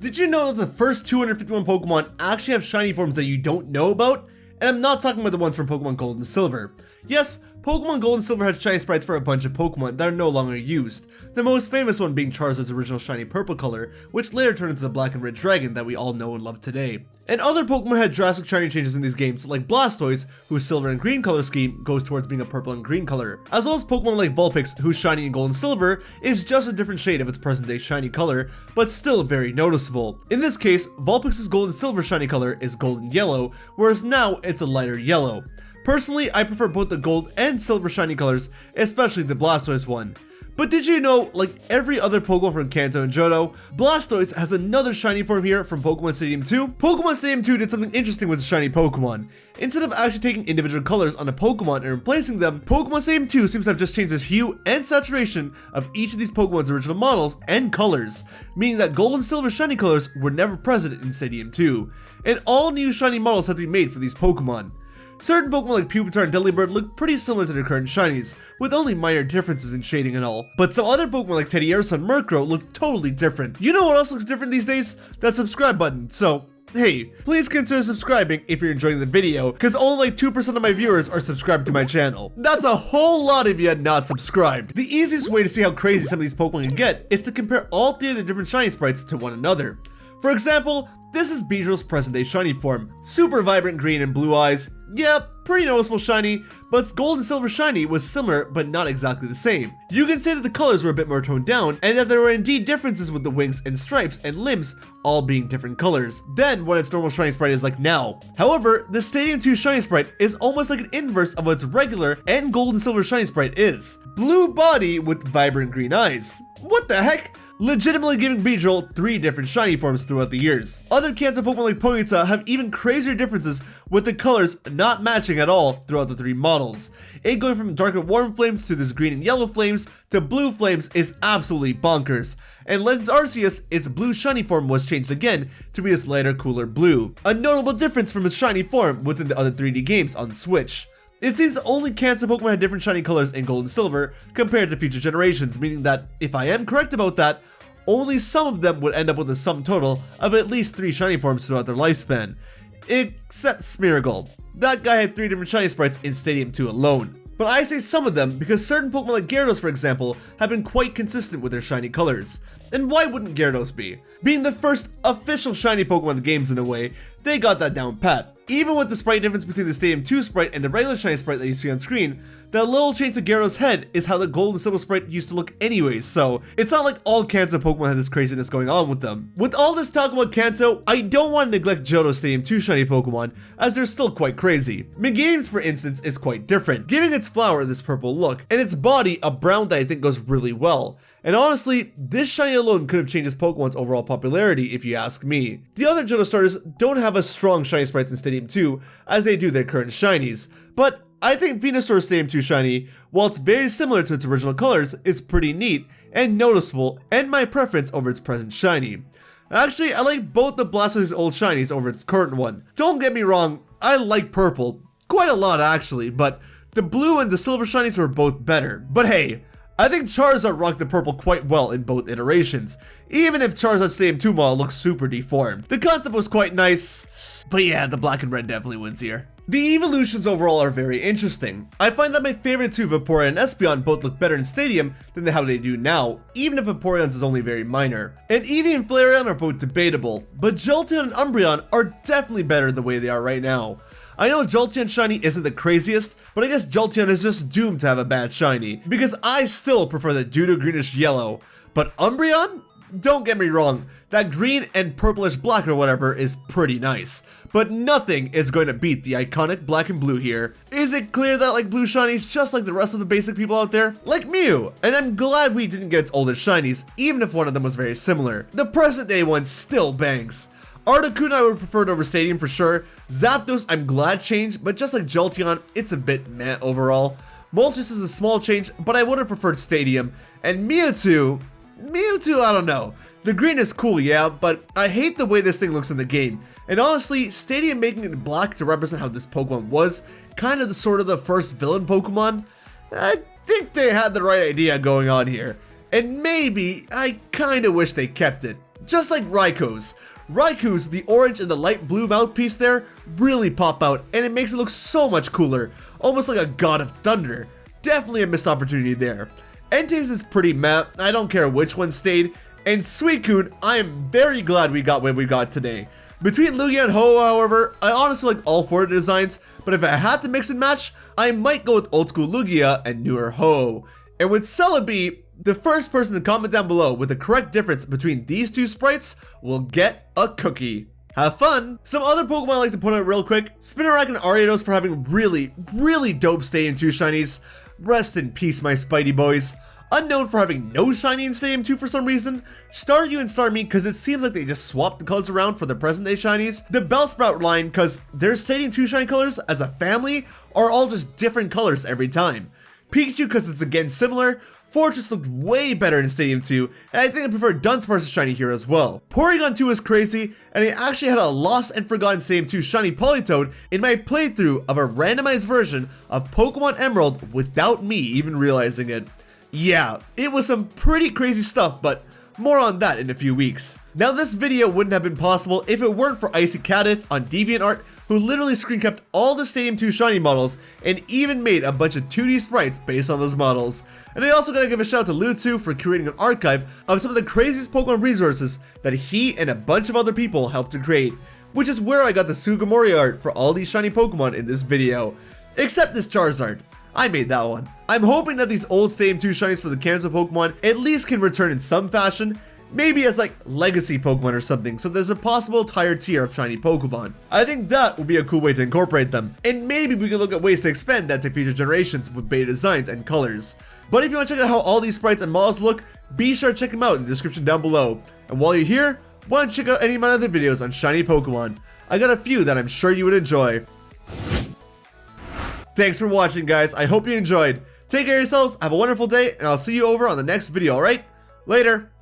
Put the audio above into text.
Did you know that the first 251 Pokemon actually have shiny forms that you don't know about? And I'm not talking about the ones from Pokemon Gold and Silver. Yes, Pokemon Gold and Silver had shiny sprites for a bunch of Pokemon that are no longer used, the most famous one being Charizard's original shiny purple color, which later turned into the black and red dragon that we all know and love today. And other Pokemon had drastic shiny changes in these games, like Blastoise, whose silver and green color scheme goes towards being a purple and green color, as well as Pokemon like Vulpix, whose shiny in Gold and Silver is just a different shade of its present day shiny color, but still very noticeable. In this case, Vulpix's Gold and Silver shiny color is gold and yellow, whereas now it's a lighter yellow. Personally, I prefer both the gold and silver shiny colors, especially the Blastoise one. But did you know, like every other Pokemon from Kanto and Johto, Blastoise has another shiny form here from Pokemon Stadium 2? Pokemon Stadium 2 did something interesting with the shiny Pokemon. Instead of actually taking individual colors on a Pokemon and replacing them, Pokemon Stadium 2 seems to have just changed the hue and saturation of each of these Pokemon's original models and colors, meaning that gold and silver shiny colors were never present in Stadium 2, and all new shiny models have to be made for these Pokemon. Certain Pokemon like Pupitar and Delibird look pretty similar to their current shinies, with only minor differences in shading and all. But some other Pokemon like Teddiursa and Murkrow look totally different. You know what else looks different these days? That subscribe button. So, hey, please consider subscribing if you're enjoying the video, because only like 2% of my viewers are subscribed to my channel. That's a whole lot of you not subscribed. The easiest way to see how crazy some of these Pokemon can get is to compare all three of the different shiny sprites to one another. For example, this is Beedrill's present day shiny form. Super vibrant green and blue eyes. Yeah, pretty noticeable shiny, but its gold and silver shiny was similar but not exactly the same. You can say that the colors were a bit more toned down and that there were indeed differences with the wings and stripes and limbs all being different colors than what its normal shiny sprite is like now. However, the Stadium 2 shiny sprite is almost like an inverse of what its regular and gold and silver shiny sprite is. Blue body with vibrant green eyes. What the heck? Legitimately giving Beedrill 3 different shiny forms throughout the years. Other Kanto Pokemon like Ponyta have even crazier differences with the colors not matching at all throughout the 3 models. It going from darker warm flames to this green and yellow flames to blue flames is absolutely bonkers. And Legends Arceus, its blue shiny form was changed again to be this lighter, cooler blue. A notable difference from its shiny form within the other 3D games on the Switch. It seems only Kanto Pokemon had different shiny colors in Gold and Silver compared to future generations, meaning that, if I am correct about that, only some of them would end up with a sum total of at least 3 shiny forms throughout their lifespan. Except Smeargle. That guy had 3 different shiny sprites in Stadium 2 alone. But I say some of them because certain Pokemon like Gyarados, for example, have been quite consistent with their shiny colors. And why wouldn't Gyarados be? Being the first official shiny Pokemon in the games in a way, they got that down pat. Even with the sprite difference between the Stadium 2 sprite and the regular shiny sprite that you see on screen, that little change to Gyarados' head is how the gold and silver sprite used to look anyways, so it's not like all Kanto Pokemon have this craziness going on with them. With all this talk about Kanto, I don't want to neglect Johto's Stadium 2 shiny Pokemon, as they're still quite crazy. Meganium's, for instance, is quite different, giving its flower this purple look, and its body a brown that I think goes really well. And honestly, this shiny alone could have changed this Pokemon's overall popularity if you ask me. The other Johto starters don't have as strong shiny sprites in Stadium 2 as they do their current shinies, but I think Venusaur's Stadium 2 shiny, while it's very similar to its original colors, is pretty neat and noticeable and my preference over its present shiny. Actually, I like both the Blastoise's old shinies over its current one. Don't get me wrong, I like purple, quite a lot actually, but the blue and the silver shinies were both better. But hey, I think Charizard rocked the purple quite well in both iterations, even if Charizard's Stadium 2 model looks super deformed. The concept was quite nice, but yeah, the black and red definitely wins here. The evolutions overall are very interesting. I find that my favorite 2, Vaporeon and Espeon, both look better in Stadium than how they do now, even if Vaporeon's is only very minor. And Eevee and Flareon are both debatable, but Jolteon and Umbreon are definitely better the way they are right now. I know Jolteon shiny isn't the craziest, but I guess Jolteon is just doomed to have a bad shiny, because I still prefer the Dudo greenish yellow. But Umbreon? Don't get me wrong, that green and purplish black or whatever is pretty nice, but nothing is going to beat the iconic black and blue here. Is it clear that like blue shinies just like the rest of the basic people out there? Like Mew, and I'm glad we didn't get its older shinies, even if one of them was very similar. The present day one still bangs. Articuno I would prefer it over Stadium for sure. Zapdos I'm glad changed, but just like Jolteon, it's a bit meh overall. Moltres is a small change, but I would have preferred Stadium. And Mewtwo, I don't know. The green is cool, yeah, but I hate the way this thing looks in the game. And honestly, Stadium making it black to represent how this Pokemon was, kind of the sort of the first villain Pokemon, I think they had the right idea going on here. And maybe, I kinda wish they kept it. just like Raikou. Raikou's, the orange and the light blue mouthpiece there, really pop out, and it makes it look so much cooler, almost like a god of thunder. Definitely a missed opportunity there. Entei's is pretty meh, I don't care which one stayed, and Suicune, I am very glad we got what we got today. Between Lugia and Ho, however, I honestly like all 4 designs, but if I had to mix and match, I might go with old school Lugia and newer Ho. And with Celebi, the first person to comment down below with the correct difference between these 2 sprites will get a cookie. Have fun! Some other Pokemon I like to point out real quick, Spinarak and Ariados for having really dope Stadium 2 shinies. Rest in peace, my Spidey boys. Unknown for having no shiny in Stadium 2 for some reason. Staryu and Starmie because it seems like they just swapped the colors around for the present day shinies. The Bellsprout line because their Stadium 2 shiny colors as a family are all just different colors every time. Pikachu because it's again similar. Fortress looked way better in Stadium 2, and I think I prefer Dunsparce's shiny here as well. Porygon 2 is crazy, and I actually had a lost and forgotten Stadium 2 shiny Politoed in my playthrough of a randomized version of Pokemon Emerald without me even realizing it. Yeah, it was some pretty crazy stuff, but more on that in a few weeks. Now this video wouldn't have been possible if it weren't for Icy Catif on DeviantArt, who literally screen capped all the Stadium 2 shiny models and even made a bunch of 2D sprites based on those models. And I also gotta give a shout out to Lutsu for curating an archive of some of the craziest Pokemon resources that he and a bunch of other people helped to create, which is where I got the Sugimori art for all these shiny Pokemon in this video. Except this Charizard. I made that one. I'm hoping that these old Stadium 2 shinies for the cancer Pokemon at least can return in some fashion, maybe as like legacy Pokemon or something, so there's a possible higher tier of shiny Pokemon. I think that would be a cool way to incorporate them, and maybe we can look at ways to expand that to future generations with beta designs and colors. But if you want to check out how all these sprites and models look, be sure to check them out in the description down below. And while you're here, why don't you check out any of my other videos on shiny Pokemon? I got a few that I'm sure you would enjoy. Thanks for watching, guys. I hope you enjoyed. Take care of yourselves, have a wonderful day, and I'll see you over on the next video, alright? Later!